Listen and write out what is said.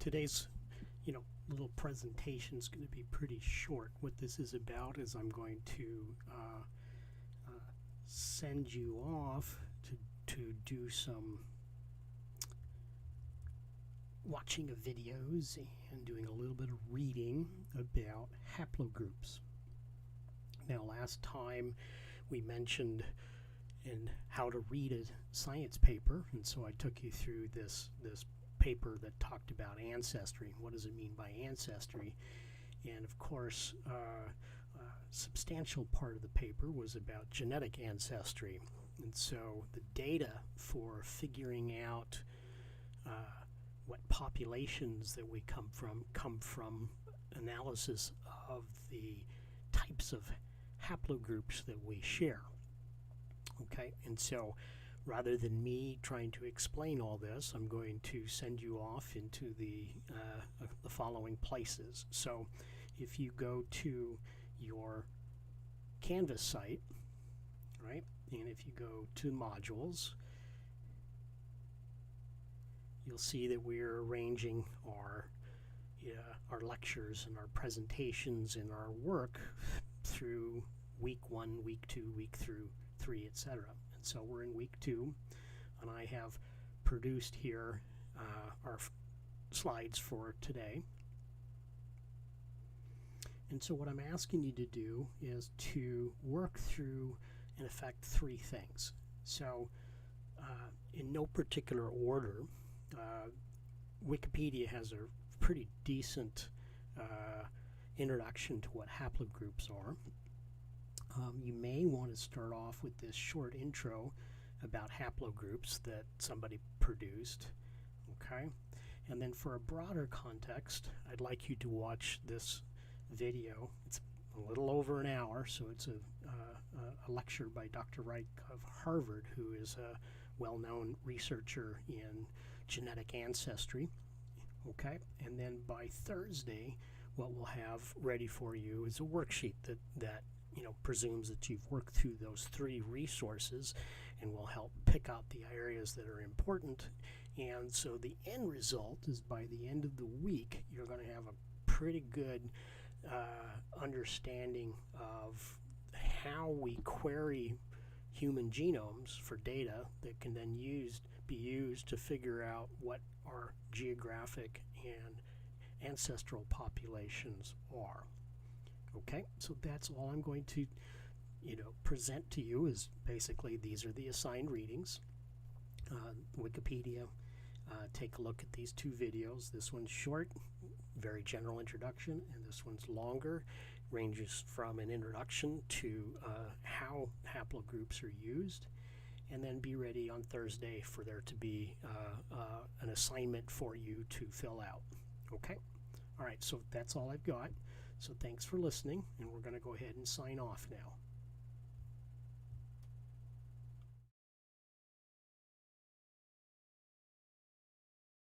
today's, little presentation is going to be pretty short. What this is about is I'm going to send you off to do some watching of videos and doing a little bit of reading about haplogroups. Now, last time we mentioned in how to read a science paper, and so I took you through this paper that talked about ancestry. What does it mean by ancestry? And of course, a substantial part of the paper was about genetic ancestry. And so the data for figuring out what populations that we come from analysis of the types of haplogroups that we share. Okay, and so rather than me trying to explain all this, I'm going to send you off into the following places. So if you go to your Canvas site, right, and if you go to modules, you'll see that we're arranging our lectures and our presentations and our work through week 1, week 2, week 3, etc. And so we're in week 2, and I have produced here our slides for today. And so what I'm asking you to do is to work through, in effect, 3 things. So in no particular order, Wikipedia has a pretty decent introduction to what haplogroups are. You may want to start off with this short intro about haplogroups that somebody produced, okay? And then for a broader context, I'd like you to watch this video. It's a little over an hour, so it's a lecture by Dr. Reich of Harvard, who is a well-known researcher in genetic ancestry, okay? And then by Thursday, what we'll have ready for you is a worksheet that presumes that you've worked through those 3 resources and will help pick out the areas that are important. And so the end result is by the end of the week, you're going to have a pretty good understanding of how we query human genomes for data that can then be used to figure out what our geographic and ancestral populations are. Okay, so that's all I'm going to present to you. Is basically these are the assigned readings. Wikipedia, take a look at these 2 videos. This one's short, very general introduction, and this one's longer, ranges from an introduction to how haplogroups are used. And then be ready on Thursday for there to be an assignment for you to fill out. Okay? All right, so that's all I've got. So thanks for listening, and we're going to go ahead and sign off now.